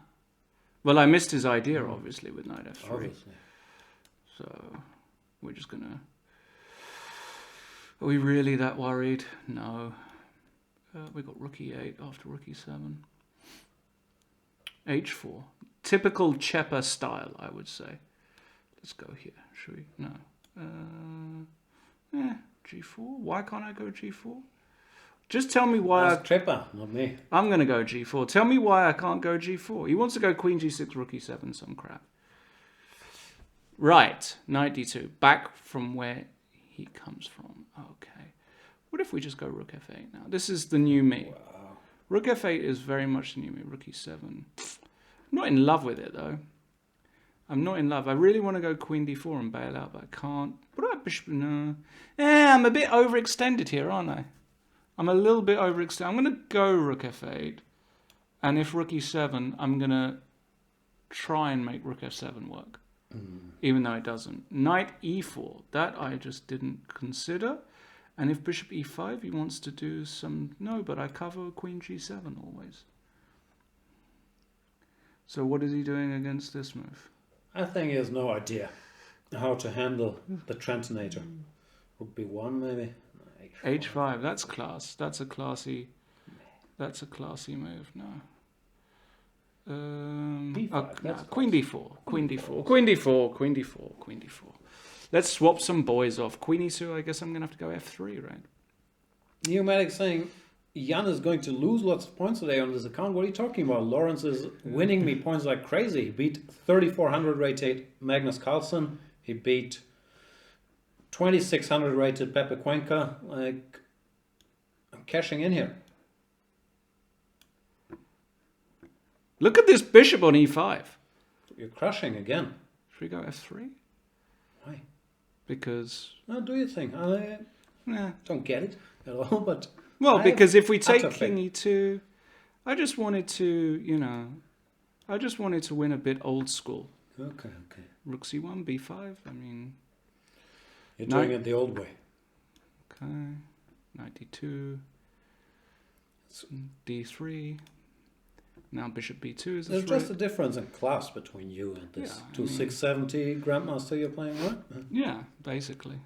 Speaker 2: well, I missed his idea, obviously, with knight f3.
Speaker 1: Obviously.
Speaker 2: So we're just gonna. Are we really that worried? No. We got rook e8 after rook e7. h4. Typical Chepa style, I would say. Let's go here. Should we? No. g4. Why can't I go g4? Just tell me why.
Speaker 1: That's Chepa, not me.
Speaker 2: I'm going to go g4. Tell me why I can't go g4. He wants to go queen g6, rook e7, some crap. Right. Knight d2. Back from where he comes from. Okay. What if we just go rook f8 now? This is the new me.
Speaker 1: Wow.
Speaker 2: Rook f8 is very much the new me. Rook e7. I'm not in love with it, though. I'm not in love. I really want to go queen d4 and bail out, but I can't. What about bishop? No. I'm a bit overextended here, aren't I? I'm a little bit overextended. I'm going to go rook f8. And if rook e7, I'm going to try and make rook f7 work. Even though it doesn't. Knight e4. That I just didn't consider. And if bishop e5, he wants to do some... No, but I cover queen g7 always. So what is he doing against this move?
Speaker 1: I think he has no idea how to handle the Trentinator. Rook b1 maybe?
Speaker 2: h5. That's class. That's a classy move. No. Queen d4. Queen d4. Queen d4. Queen d4. Queen d4. Let's swap some boys off. Queen e2, I guess I'm going to have to go f3, right?
Speaker 1: Pneumatic saying, Jan is going to lose lots of points today on this account. What are you talking about? Lawrence is winning me points like crazy. He beat 3,400 rated Magnus Carlsen. He beat 2,600 rated Pepe Cuenca. Like, I'm cashing in here.
Speaker 2: Look at this bishop on e5.
Speaker 1: You're crushing again.
Speaker 2: Should we go f3?
Speaker 1: Why?
Speaker 2: Because...
Speaker 1: No, do you think? I don't get it at all, but
Speaker 2: Well, because if we take
Speaker 3: utter
Speaker 2: king e2, I just wanted to, I just wanted to win a bit old school.
Speaker 3: Okay.
Speaker 2: Rook c1, b5. I mean,
Speaker 3: You're doing it the old way.
Speaker 2: okay, knight d2, d3. Now bishop b2 is
Speaker 3: There's just a difference in class between you and this 2670 grandmaster you're playing, right?
Speaker 2: Yeah, basically.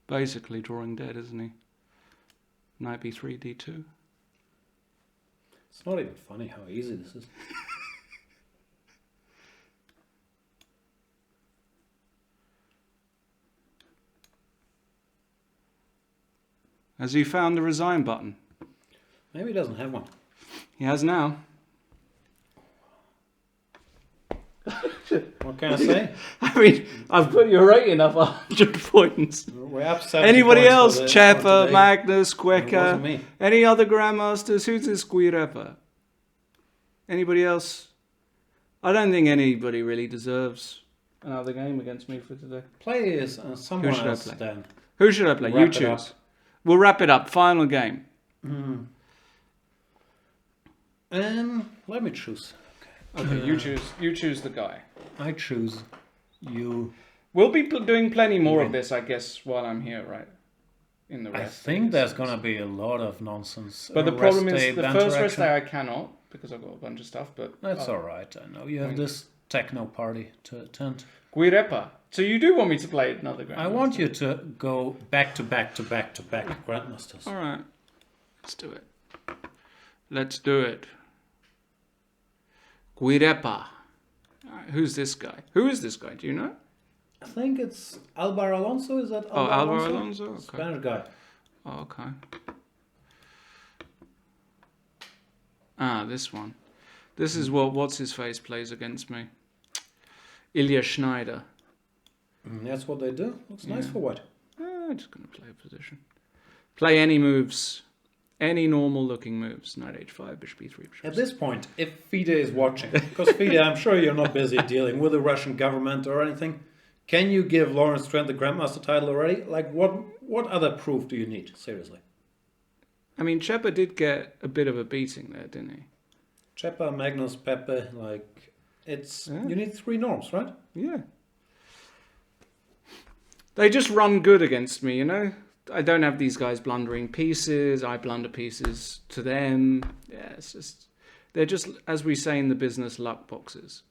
Speaker 2: Basically drawing dead, isn't he? Knight b3, d2.
Speaker 3: It's not even funny how easy this is.
Speaker 2: Has he found the resign button?
Speaker 3: Maybe he doesn't have one.
Speaker 2: He has now.
Speaker 3: What can I say?
Speaker 2: I mean, I've put your rating up 100 points.
Speaker 3: We're up 70
Speaker 2: Anybody
Speaker 3: points
Speaker 2: else?
Speaker 3: for
Speaker 2: Chepa,
Speaker 3: today.
Speaker 2: Magnus,
Speaker 3: It wasn't
Speaker 2: Queka,
Speaker 3: me.
Speaker 2: any other grandmasters? Who's this Guirepa? Anybody else? I don't think anybody really deserves another game against me for today.
Speaker 3: Play is someone
Speaker 2: should I
Speaker 3: else
Speaker 2: play?
Speaker 3: then.
Speaker 2: Who should I play?
Speaker 3: Wrap
Speaker 2: You
Speaker 3: it
Speaker 2: choose.
Speaker 3: up.
Speaker 2: We'll wrap it up. Final game.
Speaker 3: Let me choose.
Speaker 2: Okay, you choose the guy.
Speaker 3: I choose you.
Speaker 2: We'll be doing plenty more of this, I guess, while I'm here, right? In the
Speaker 3: I
Speaker 2: rest.
Speaker 3: think there's gonna be a lot of nonsense.
Speaker 2: But the
Speaker 3: Rest
Speaker 2: problem
Speaker 3: day,
Speaker 2: is, the
Speaker 3: banter
Speaker 2: first rest
Speaker 3: action.
Speaker 2: day I cannot because I've got a bunch of stuff. But
Speaker 3: That's all right. I know you have
Speaker 2: Thank
Speaker 3: this techno party to attend.
Speaker 2: Guirepa. So you do want me to play another Grandmaster?
Speaker 3: I want you to go back to back to back to back grandmasters.
Speaker 2: All right, let's do it. Let's do it. Guirepa. All right, who's this guy? Who is this guy? Do you know?
Speaker 3: I think it's Alvaro Alonso. Is that
Speaker 2: Oh,
Speaker 3: Alvaro
Speaker 2: Alvaro Alonso. Okay.
Speaker 3: Spanish guy.
Speaker 2: Oh, okay. Ah, this one. This is what what's his face plays against me. Ilya Schneider.
Speaker 3: That's what they do. Looks nice for white.
Speaker 2: I'm just going to play a position. Play any moves. Any normal looking moves. Knight h5, bishop e3, bishop
Speaker 3: At this point, if FIDE is watching, because FIDE, I'm sure you're not busy dealing with the Russian government or anything, can you give Lawrence Trent the Grandmaster title already? Like, what other proof do you need? Seriously.
Speaker 2: I mean, Chepa did get a bit of a beating there, didn't he?
Speaker 3: Chepa, Magnus, Pepe, like, it's...
Speaker 2: Yeah.
Speaker 3: You need 3 norms, right?
Speaker 2: Yeah. They just run good against me, you know? I don't have these guys blundering pieces. I blunder pieces to them. Yeah, it's just... They're just, as we say in the business, luck boxes.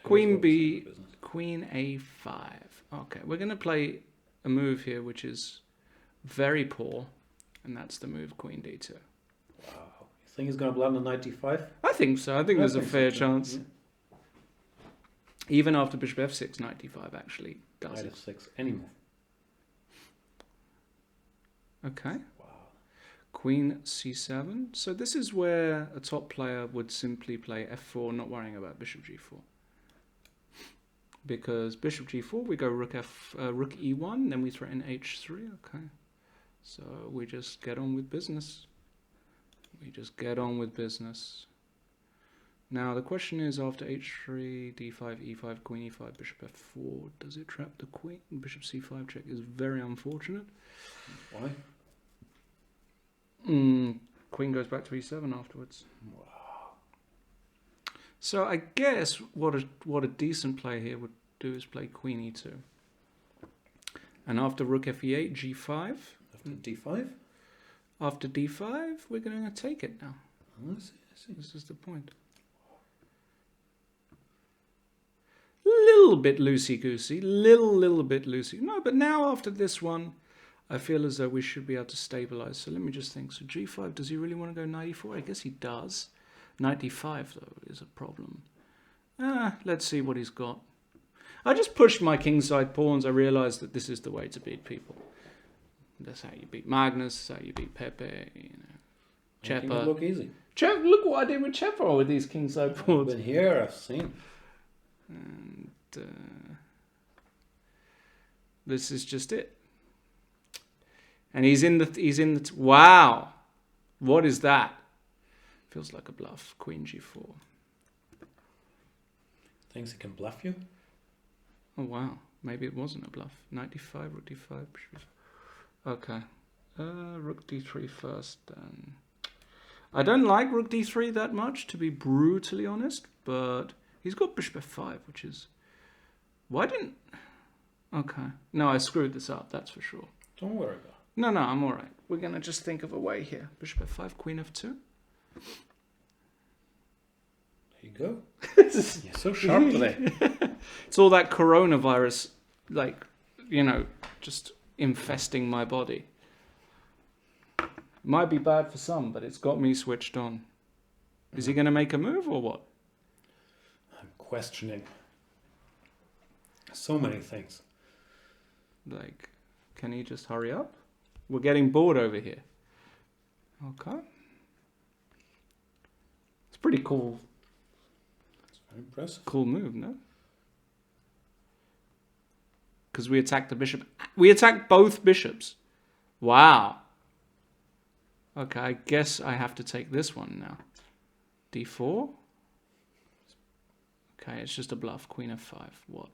Speaker 2: Queen B... Queen A5. Okay, we're going to play a move here which is very poor, and that's the move Queen D2.
Speaker 3: Wow. You think he's going to blunder knight d5?
Speaker 2: I think so. I think there's a fair
Speaker 3: so,
Speaker 2: chance.
Speaker 3: yeah.
Speaker 2: Even after bishop f6, knight d5 actually does
Speaker 3: Knight
Speaker 2: it.
Speaker 3: f6, any move.
Speaker 2: Okay.
Speaker 3: Wow.
Speaker 2: Queen c7. So this is where a top player would simply play f4, not worrying about bishop g4. Because bishop g4, we go rook e1, then we threaten h3. Okay. So we just get on with business. We just get on with business. Now the question is, after h3, d5, e5, queen e5, bishop f4, does it trap the queen? Bishop c5 check is very unfortunate.
Speaker 3: Why?
Speaker 2: Queen goes back to e7 afterwards.
Speaker 3: Wow.
Speaker 2: So I guess what a decent play here would do is play queen e2. And after rook fe8, g5.
Speaker 3: After d5?
Speaker 2: After d5, we're going to take it now.
Speaker 3: I see.
Speaker 2: This is the point. Little bit loosey-goosey. Little bit loosey. No, but now after this one, I feel as though we should be able to stabilize. So let me just think. So g5, does he really want to go knight e4? I guess he does. Knight d5, though, is a problem. Let's see what he's got. I just pushed my kingside pawns. I realized that this is the way to beat people. That's how you beat Magnus. That's how you beat Pepe. You know,
Speaker 3: Making it
Speaker 2: Chepa.
Speaker 3: look easy.
Speaker 2: Look what I did with Chepa with these kingside
Speaker 3: I've
Speaker 2: pawns.
Speaker 3: been here, I've seen.
Speaker 2: And this is just it. And he's in the wow. What is that? Feels like a bluff. Queen g4.
Speaker 3: Thinks he can bluff you?
Speaker 2: Oh wow. Maybe it wasn't a bluff. Knight d5, rook d5. Okay. Rook d3 first, then. I don't like rook d3 that much, to be brutally honest, but he's got bishop f5, which is... Why didn't... Okay. No, I screwed this up, that's for sure.
Speaker 3: Don't worry about it.
Speaker 2: No, I'm all right. We're going to just think of a way here. Bishop f5, queen f2.
Speaker 3: There you go. You're so sharp today.
Speaker 2: It's all that coronavirus, like, just infesting my body. Might be bad for some, but it's got me switched on. Is he going to make a move or what?
Speaker 3: I'm questioning so many things.
Speaker 2: Like, can he just hurry up? We're getting bored over here. Okay. It's pretty cool.
Speaker 3: It's very impressive.
Speaker 2: Cool move, no? Because we attacked the bishop. We attacked both bishops. Wow. Okay, I guess I have to take this one now. d4. Okay, it's just a bluff. Queen f5. What?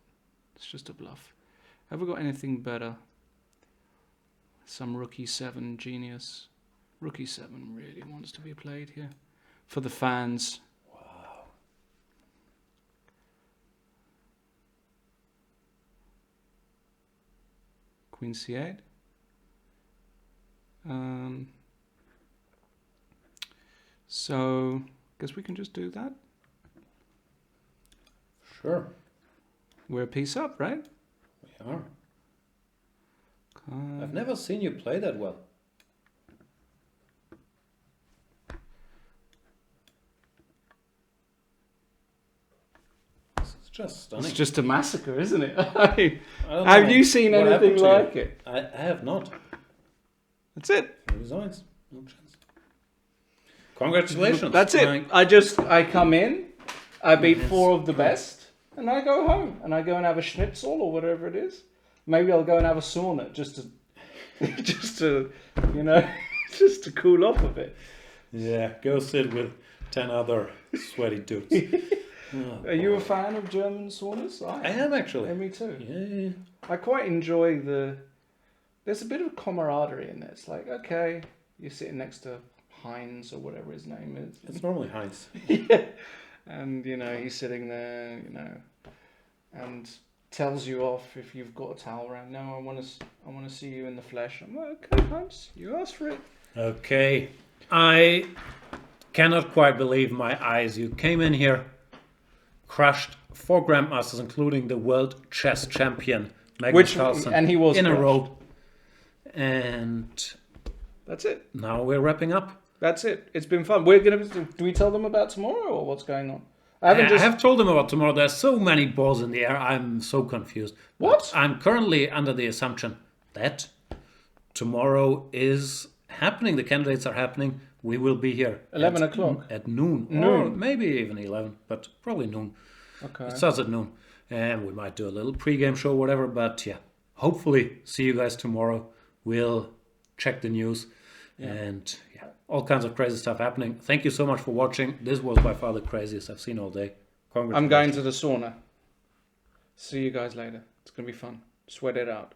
Speaker 2: It's just a bluff. Have we got anything better? Some rook e7 genius. Rook e7 really wants to be played here. For the fans.
Speaker 3: Wow.
Speaker 2: Queen c8. So, guess we can just do that.
Speaker 3: Sure.
Speaker 2: We're a piece up, right?
Speaker 3: We are. I've never seen you play that well. This is just stunning.
Speaker 2: It's just a massacre, isn't it?
Speaker 3: I don't
Speaker 2: Have
Speaker 3: know
Speaker 2: you seen
Speaker 3: what
Speaker 2: anything
Speaker 3: happened to
Speaker 2: like
Speaker 3: you.
Speaker 2: it?
Speaker 3: I have not.
Speaker 2: That's it.
Speaker 3: No designs. No chance. Congratulations.
Speaker 2: That's it. I come in, I beat
Speaker 3: Yes.
Speaker 2: 4 of the best, and I go home. And I go and have a schnitzel or whatever it is. Maybe I'll go and have a sauna just to just to just to cool off a bit.
Speaker 3: Yeah, go sit with 10 other sweaty dudes.
Speaker 2: Are you a fan of German saunas?
Speaker 3: I am actually.
Speaker 2: Yeah, me too.
Speaker 3: Yeah.
Speaker 2: I quite enjoy there's a bit of camaraderie in there. It's like, okay, you're sitting next to Heinz or whatever his name is.
Speaker 3: It's normally Heinz.
Speaker 2: Yeah. And, he's sitting there, and tells you off if you've got a towel around. No, I want to see you in the flesh. I'm like, okay, Heinz, you asked for it.
Speaker 3: Okay. I cannot quite believe my eyes. You came in here, crushed 4 grandmasters, including the world chess champion, Magnus Carlsen,
Speaker 2: and he was
Speaker 3: in a
Speaker 2: crushed.
Speaker 3: row. And
Speaker 2: That's it.
Speaker 3: now we're wrapping up.
Speaker 2: That's it. It's been fun. Do we tell them about tomorrow or what's going on? I
Speaker 3: have told them about tomorrow. There's so many balls in the air. I'm so confused.
Speaker 2: What?
Speaker 3: But I'm currently under the assumption that tomorrow is happening. The candidates are happening. We will be here
Speaker 2: 11 o'clock.
Speaker 3: at noon. Or maybe even 11, but probably noon.
Speaker 2: Okay.
Speaker 3: It starts at noon. And we might do a little pregame show, whatever. But yeah, hopefully see you guys tomorrow. We'll check the news.
Speaker 2: Yeah.
Speaker 3: And yeah, all kinds of crazy stuff happening. Thank you so much for watching. This was by far the craziest I've seen all day.
Speaker 2: I'm going to the sauna. See you guys later. It's going to be fun. Sweat it out.